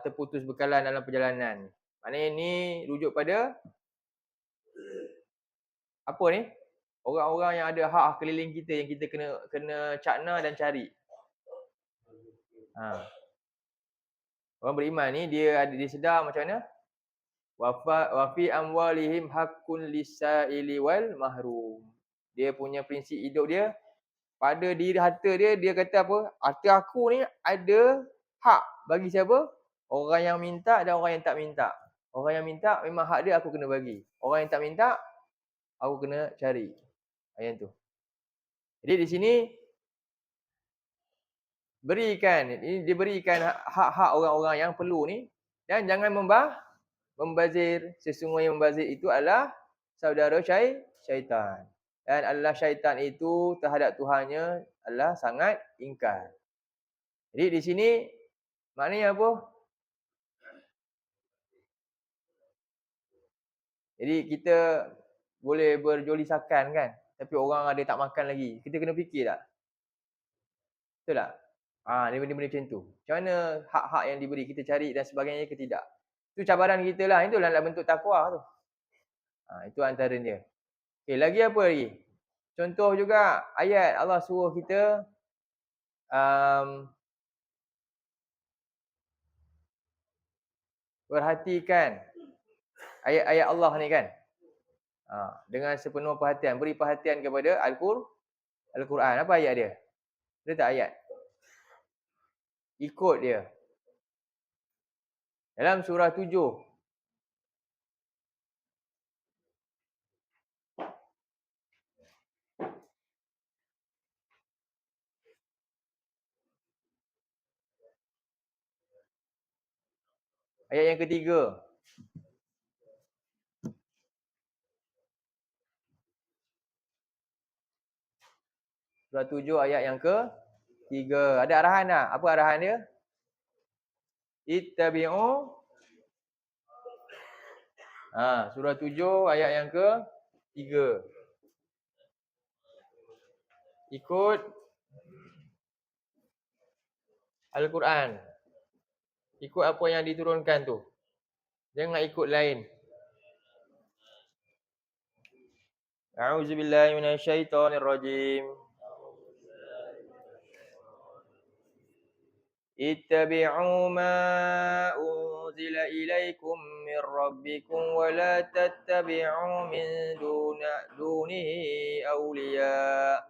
terputus bekalan dalam perjalanan. Maknanya ini rujuk pada apa ni? Orang-orang yang ada hak keliling kita yang kita kena cakna dan cari. Orang beriman ni dia sedar macam mana? Wa fi amwalihim haqqun lis-sa'ili wal mahrum. Dia punya prinsip hidup dia pada diri harta dia, dia kata apa? Harta aku ni ada hak bagi siapa? Orang yang minta dan orang yang tak minta. Orang yang minta memang hak dia aku kena bagi. Orang yang tak minta aku kena cari. Ayat tu. Jadi di sini diberikan hak-hak orang-orang yang perlu ni dan jangan membazir. Sesungguhnya membazir itu adalah saudara syaitan. Dan adalah syaitan itu terhadap Tuhannya adalah sangat ingkar. Jadi di sini maknanya apa? Jadi kita boleh berjolisakan kan, tapi orang ada tak makan lagi. Kita kena fikir tak? Betul tak? Dia benda-benda macam tu. Macam mana hak-hak yang diberi kita cari dan sebagainya ke tidak? Itu cabaran kita lah. Itulah dalam bentuk takwa tu. Itu antaranya. Okay, lagi apa lagi? Contoh juga ayat Allah suruh kita perhatikan ayat-ayat Allah ni kan. Dengan sepenuh perhatian. Beri perhatian kepada Al-Quran. Apa ayat dia? Ada tak ayat? Ikut dia. Dalam surah 7. Ayat yang ketiga. Surah 7 ayat yang ketiga. Ada arahan tak? Apa arahan dia? Ittabi'u. Surah 7 ayat yang ketiga. Ikut Al-Quran. Ikut apa yang diturunkan tu. Jangan ikut lain. A'udzubillahi minasyaitonirrajim. Ittabi'u ma unzila ilaikum min rabbikum wa la tattabi'u min dunihi awliya.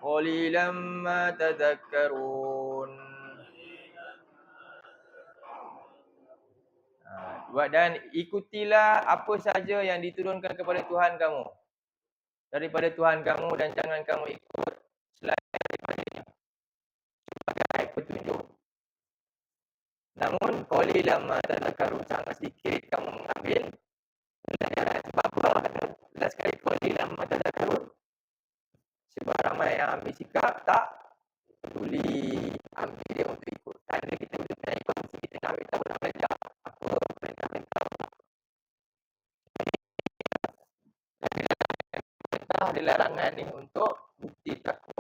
Qalilan ma tadhakkarun. Dan ikutilah apa saja yang diturunkan kepada Tuhan kamu. Daripada Tuhan kamu dan jangan kamu ikut selain daripadanya. Sebagai petunjuk. Namun qalilan ma tadhakkarun. Sangat sedikit kamu mengambil pelajaran. Sebab Allah kata last sekali qalilan ma tadhakkarun. Sebab ramai yang ambil sikap tak peduli, ambil dia untuk ikut. Tanda kita betul-betul ikut, mesti kita nak ambil tahu larangan ni untuk bukti takwa.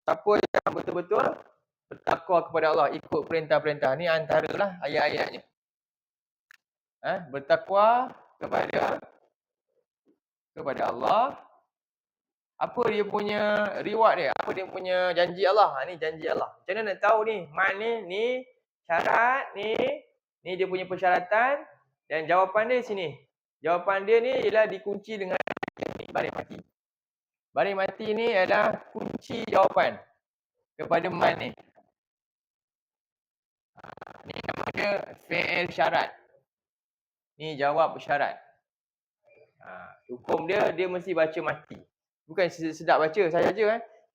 Siapa yang betul-betul bertakwa kepada Allah, ikut perintah-perintah ni antaralah ayat-ayatnya. Bertakwa kepada Allah. Apa dia punya reward dia? Apa dia punya janji Allah? Ni janji Allah. Macam mana nak tahu ni? Mana ni syarat ni dia punya persyaratan dan jawapan dia sini. Jawapan dia ni ialah dikunci dengan baris mati. Baris mati ni adalah kunci jawapan kepada man ni. Ni nama dia fi'il syarat. Ni jawab syarat. Hukum dia mesti baca mati. Bukan sedap baca saja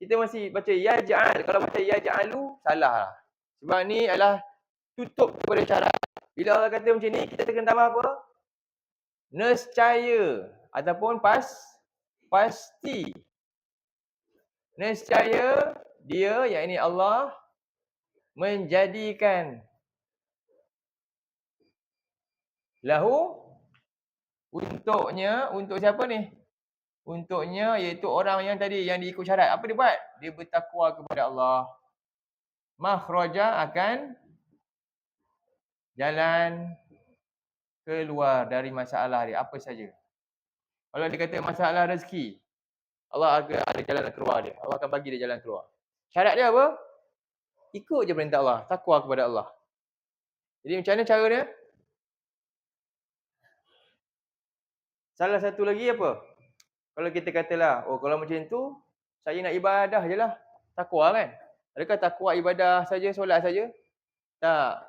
Kita mesti baca yaj'al. Kalau baca yaj'alu salah lah. Sebab ni adalah tutup kepada syarat. Bila Allah kata macam ni, kita kena tambah apa? Nescaya ataupun pasti. Nescaya dia, yakni Allah, menjadikan lahu, untuknya, untuk siapa ni? Untuknya iaitu orang yang tadi yang diikut syarat. Apa dia buat? Dia bertakwa kepada Allah. Makhraja, akan jalan keluar dari masalah dia apa saja. Kalau dia kata masalah rezeki, Allah akan ada jalan keluar dia. Allah akan bagi dia jalan keluar. Syarat dia apa? Ikut je perintah Allah, takwa kepada Allah. Jadi macam mana cara dia? Salah satu lagi apa? Kalau kita katalah, kalau macam tu, saya nak ibadah je lah. Takwa kan? Adakah takwa ibadah saja, solat saja? Tak.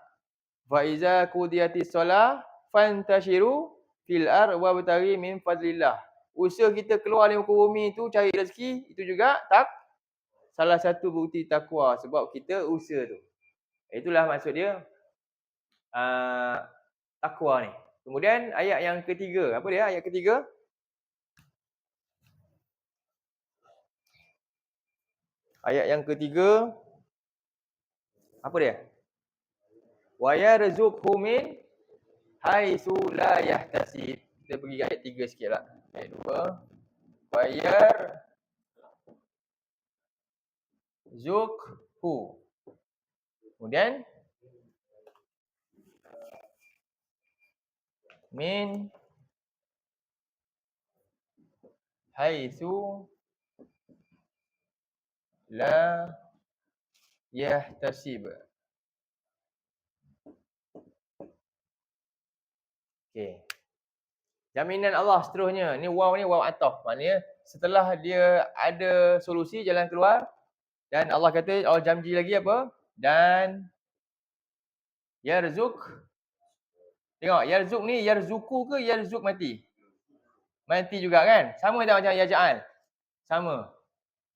Fa'iza qudiyatis solah fantashiru fil ar wabtaghi min fadlillah. Usaha kita keluar dari muka bumi tu cari rezeki, itu juga salah satu bukti takwa sebab kita usaha tu. Itulah maksud dia takwa ni. Kemudian ayat yang ketiga, apa dia ayat ketiga? Ayat yang ketiga, apa dia? Wa yarzuqhu min haitsu la yahtasib. Kita pergi ayat 3 sikitlah. Ayat 2. Wa yarzuqhu. Kemudian min haitsu la yahtasib. Okey. Jaminan Allah seterusnya. Ni waw ataf. Maknanya setelah dia ada solusi jalan keluar dan Allah kata, Allah janji lagi apa? Dan yarzuq. Tengok, yarzuq ni yarzuku ke yarzuq mati? Mati juga kan? Sama tak macam yaj'al? Sama.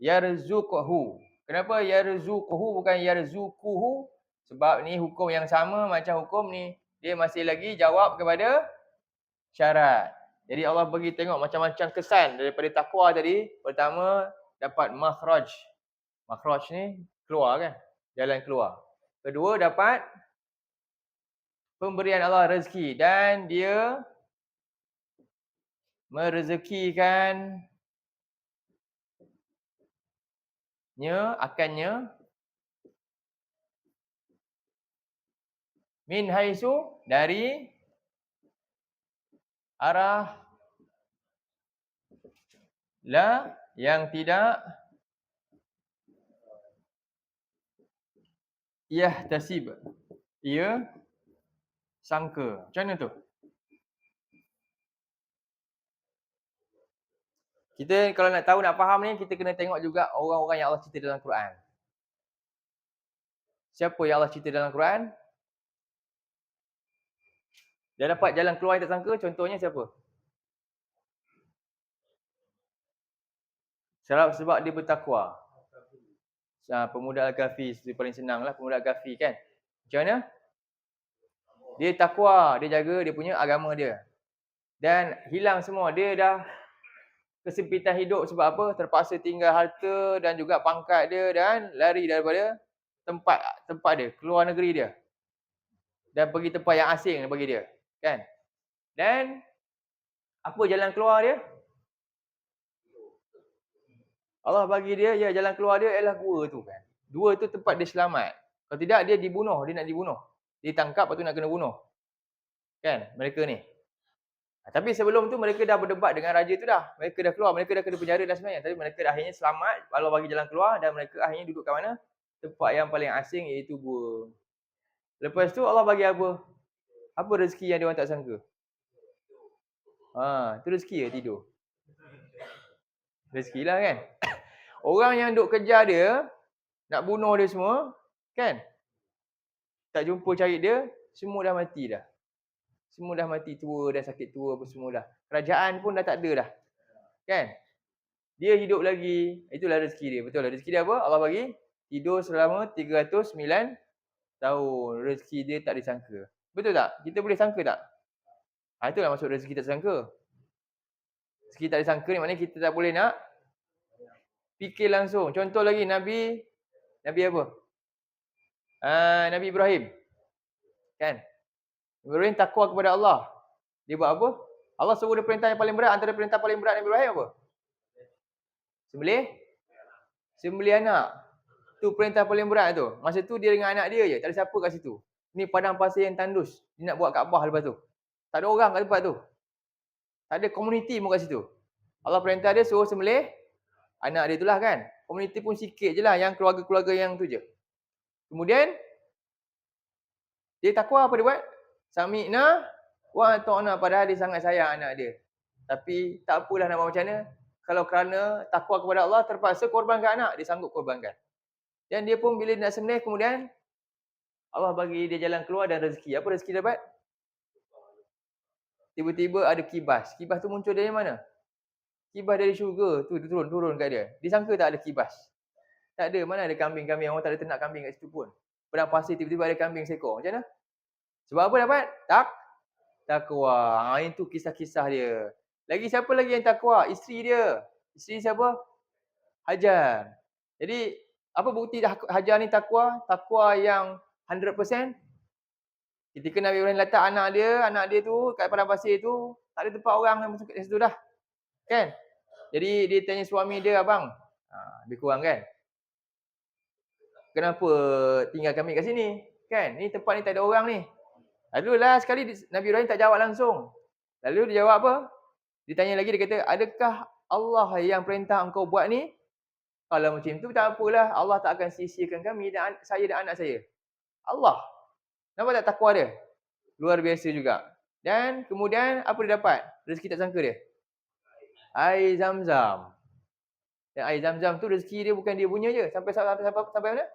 Yarzuqhu. Kenapa yarzuqhu bukan yarzuquhu? Sebab ni hukum yang sama macam hukum ni. Dia masih lagi jawab kepada syarat. Jadi Allah bagi tengok macam-macam kesan daripada takwa tadi. Pertama, dapat makhraj. Makhraj ni keluar kan? Jalan keluar. Kedua, dapat pemberian Allah rezeki. Dan dia merezekikan akannya min haitsu, dari arah la, yang tidak yahtasib, ia sangka. Macam mana tu? Kita kalau nak tahu, nak faham ni, kita kena tengok juga orang-orang yang Allah cerita dalam Quran. Siapa yang Allah cerita dalam Quran? Dia dapat jalan keluar yang tak sangka, contohnya siapa? Sebab dia bertakwa. Pemuda Al-Kahfi, itu paling senang lah, pemuda Al-Kahfi kan. Macam mana? Dia takwa, dia jaga dia punya agama dia. Dan hilang semua, dia dah kesempitan hidup sebab apa? Terpaksa tinggal harta dan juga pangkat dia dan lari daripada tempat dia, keluar negeri dia. Dan pergi tempat yang asing bagi dia, kan? Dan Apa jalan keluar dia? Allah bagi dia, ya jalan keluar dia ialah gua tu kan. Dua tu tempat dia selamat. Kalau tidak dia dibunuh, dia nak dibunuh. Dia tangkap lepas tu nak kena bunuh. Kan? Mereka ni. Tapi sebelum tu mereka dah berdebat dengan raja tu dah. Mereka dah keluar, mereka dah kena penjara dah sebenarnya. Tapi mereka dah akhirnya selamat, Allah bagi jalan keluar dan mereka akhirnya duduk kat mana? Tempat yang paling asing iaitu gua. Lepas tu Allah bagi apa? Apa rezeki yang dia orang tak sangka? Tu rezeki ya tidur. Rezeki lah kan. Orang yang duk kejar dia, nak bunuh dia semua, kan? Tak jumpa cari dia, semua dah mati dah. Semua dah mati tua, dah sakit tua apa semua dah. Kerajaan pun dah tak ada dah. Kan? Dia hidup lagi. Itulah rezeki dia. Betul lah. Rezeki dia apa? Allah bagi tidur selama 309 tahun. Rezeki dia tak disangka. Betul tak? Kita boleh sangka tak? Itulah maksud rezeki tak disangka. Rezeki tak disangka ni maknanya kita tak boleh nak fikir langsung. Contoh lagi Nabi apa? Nabi Ibrahim. Kan? Nabi Ibrahim takwa kepada Allah. Dia buat apa? Allah suruh dia perintah yang paling berat. Antara perintah paling berat Nabi Ibrahim apa? Sembelih anak. Tu perintah paling berat tu. Masa tu dia dengan anak dia je. Tak ada siapa kat situ. Ni padang pasir yang tandus. Dia nak buat Kaabah lepas tu. Tak ada orang kat tempat tu. Tak ada komuniti pun kat situ. Allah perintah dia suruh sembelih anak dia tu lah kan. Komuniti pun sikit je lah. Yang keluarga-keluarga yang tu je. Kemudian dia takwa apa dia buat? Sami'na wa ata'na, padahal dia sangat sayang anak dia. Tapi tak apalah nak buat macam mana. Kalau kerana takwa kepada Allah terpaksa korbankan anak, dia sanggup korbankan. Dan dia pun bila nak sembelih kemudian Allah bagi dia jalan keluar dan rezeki. Apa rezeki dapat? Tiba-tiba ada kibas. Kibas tu muncul dari mana? Kibas dari syurga tu turun kat dia. Disangka tak ada kibas. Tak ada. Mana ada kambing-kambing. Orang tak ada ternak kambing kat situ pun. Padang pasir tiba-tiba ada kambing seekor. Macam mana? Sebab apa dapat? Takwa. Itu kisah-kisah dia. Lagi siapa lagi yang takwa? Isteri dia. Isteri siapa? Hajar. Jadi apa bukti Hajar ni takwa? Takwa yang 100%. Ketika Nabi Ibrahim letak anak dia tu kat padang pasir tu, tak ada tempat orang yang masuk kat situ dah. Kan? Jadi dia tanya suami dia, abang, lebih kurang kan? Kenapa tinggal kami kat sini? Kan? Ni tempat ni tak ada orang ni. Lalu lah sekali Nabi Ibrahim tak jawab langsung. Lalu dia jawab apa? Dia tanya lagi, dia kata, adakah Allah yang perintah engkau buat ni? Kalau macam tu tak apalah, Allah tak akan sia-siakan kami dan saya dan anak saya. Allah. Nampak tak takwa dia? Luar biasa juga. Dan kemudian apa dia dapat? Rezeki tak sangka dia. Air Zam-Zam. Dan air Zam-Zam tu rezeki dia bukan dia punya je. Sampai mana?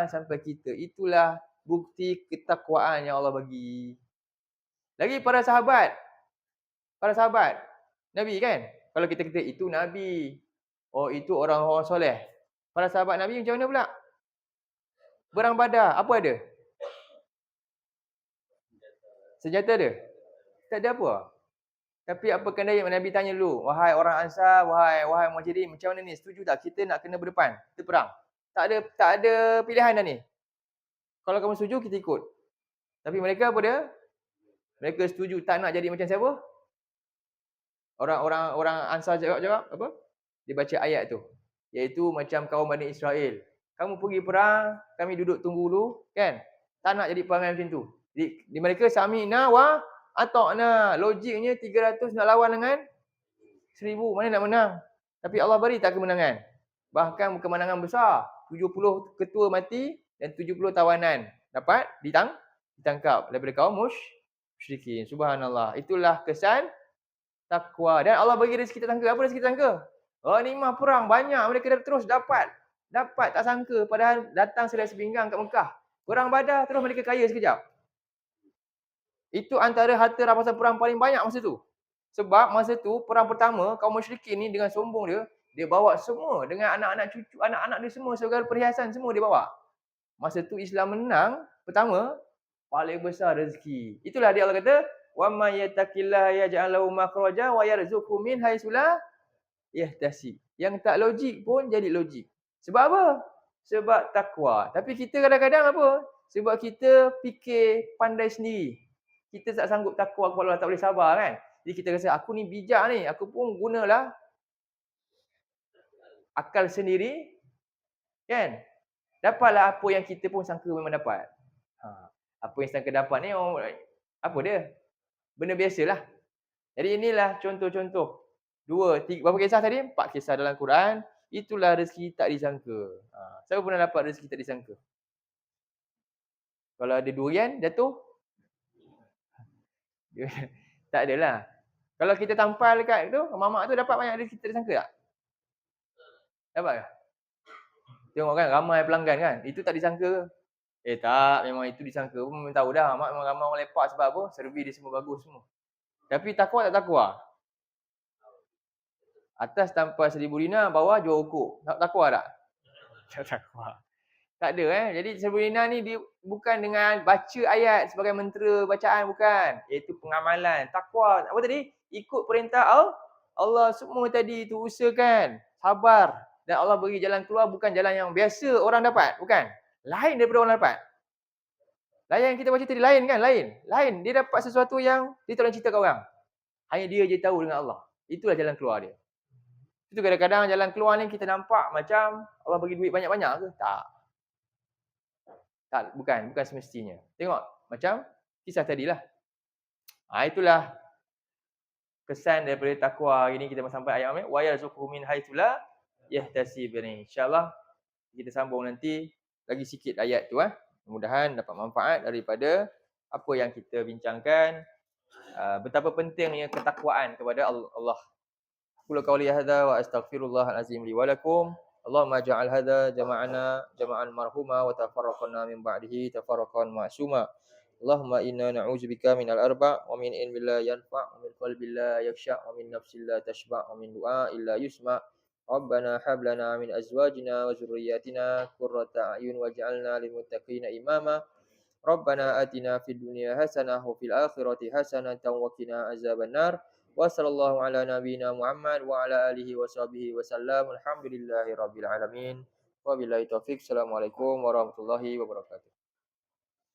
Sampai kita. Itulah bukti ketakwaan yang Allah bagi. Lagi para sahabat. Para sahabat. Nabi kan? Kalau kita kata itu Nabi. Oh, itu orang-orang soleh. Para sahabat Nabi macam mana pula? Perang Badar, apa ada? Senjata ada? Tak ada apa. Tapi apakah Nabi tanya dulu, wahai orang Ansar, wahai Muhajirin, macam mana ni? Setuju tak kita nak kena berdepan? Kita perang. Tak ada pilihan dah ni. Kalau kamu setuju, kita ikut. Tapi mereka apa dia? Mereka setuju tak nak jadi macam siapa? Orang Ansar jawab apa? Dia baca ayat tu. Iaitu macam kaum Bani Israel. Kamu pergi perang, kami duduk tunggu dulu, kan? Tak nak jadi perangai macam tu. Di mereka sami'na wa ata'na. Logiknya 300 nak lawan dengan 1000. Mana nak menang? Tapi Allah beri tak kemenangan. Bahkan kemenangan besar. 70 ketua mati dan 70 tawanan dapat ditangkap daripada kaum musyrikin. Subhanallah. Itulah kesan takwa. Dan Allah bagi rezeki tak sangka. Apa rezeki tak sangka? Nikmah perang banyak. Mereka dah terus dapat tak sangka. Padahal datang selai sepinggang kat Mekah. Perang Badar terus mereka kaya sekejap. Itu antara harta rampasan perang paling banyak masa tu. Sebab masa tu perang pertama kaum musyrikin ni dengan sombong dia bawa semua dengan anak-anak cucu, anak-anak dia semua, segala perhiasan semua dia bawa. Masa tu Islam menang pertama, paling besar rezeki. Itulah dia Allah kata, "Wa may yattaqillaha yaj'al lahu makhraja wa yarzuqhu min haitsu la yahtasib." Yang tak logik pun jadi logik. Sebab apa? Sebab takwa. Tapi kita kadang-kadang apa? Sebab kita fikir pandai sendiri. Kita tak sanggup takwa kepada Allah, tak boleh sabar kan? Jadi kita rasa aku ni bijak ni, aku pun gunalah akal sendiri, kan? Dapatlah apa yang kita pun sangka memang dapat. Apa yang sangka dapat ni apa dia? Benda biasalah. Jadi inilah contoh-contoh. 2, 3, berapa kisah tadi? 4 kisah dalam Quran. Itulah rezeki tak disangka. Siapa pernah dapat rezeki tak disangka? Kalau ada durian jatuh? Tak adalah. Kalau kita tampal dekat tu, mamak tu dapat banyak rezeki tak disangka tak? Dapat ke? Tengok kan ramai pelanggan kan. Itu tak disangka. Tak, memang itu disangka pun memang tahu dah. Mak memang ramai orang lepak sebab apa? Servis dia semua bagus semua. Tapi takwa tak takwa? Atas tanpa 1,000 dinar, bawah jual rokok. Takwa tak? Tak takwa. Tak ada Jadi 1,000 dinar ni dia bukan dengan baca ayat sebagai mentera bacaan, bukan. Iaitu pengamalan. Takwa. Apa tadi? Ikut perintah Allah semua tadi tu, usahakan. Sabar. Dan Allah beri jalan keluar bukan jalan yang biasa orang dapat. Bukan. Lain daripada orang dapat. Lain yang kita baca tadi, lain kan? Lain. Dia dapat sesuatu yang dia tak boleh cerita kat orang. Hanya dia je tahu dengan Allah. Itulah jalan keluar dia. Itu kadang-kadang jalan keluar ni kita nampak macam Allah bagi duit banyak-banyak ke? Tak, bukan semestinya. Tengok macam kisah tadilah. Itulah kesan daripada takwa. Hari ni kita sampai ayat wa yarzuquhu min haitsu la yahtasib ni. Insya-Allah kita sambung nanti lagi sikit ayat tu Mudah-mudahan dapat manfaat daripada apa yang kita bincangkan. Betapa pentingnya ketakwaan kepada Allah. Qul qawli hadza wa astaghfirullahal azim li wa lakum. Allahumma ja'al hadza jama'an marhuma wa tafarraqna min ba'dihi tafarraqan ma'suma. Allahumma inna na'udzubika minal arba' wa min ilmin la yanfa' wa min qalbin la yakhsha' wa min nafsin la tashba' wa min du'a'in la yusma'. Rabbana hab lana min azwajina wa dzurriyyatina qurrata a'yun waj'alna lil muttaqina imama. Rabbana atina fid dunya hasanah wa fil akhirati hasanatan wa qina azabannar. Wa sallallahu ala nabiyyina Muhammad wa ala alihi wa sahbihi wa sallam. Alhamdulillahirabbil alamin. Wabillahi taufik. Assalamualaikum warahmatullahi wabarakatuh.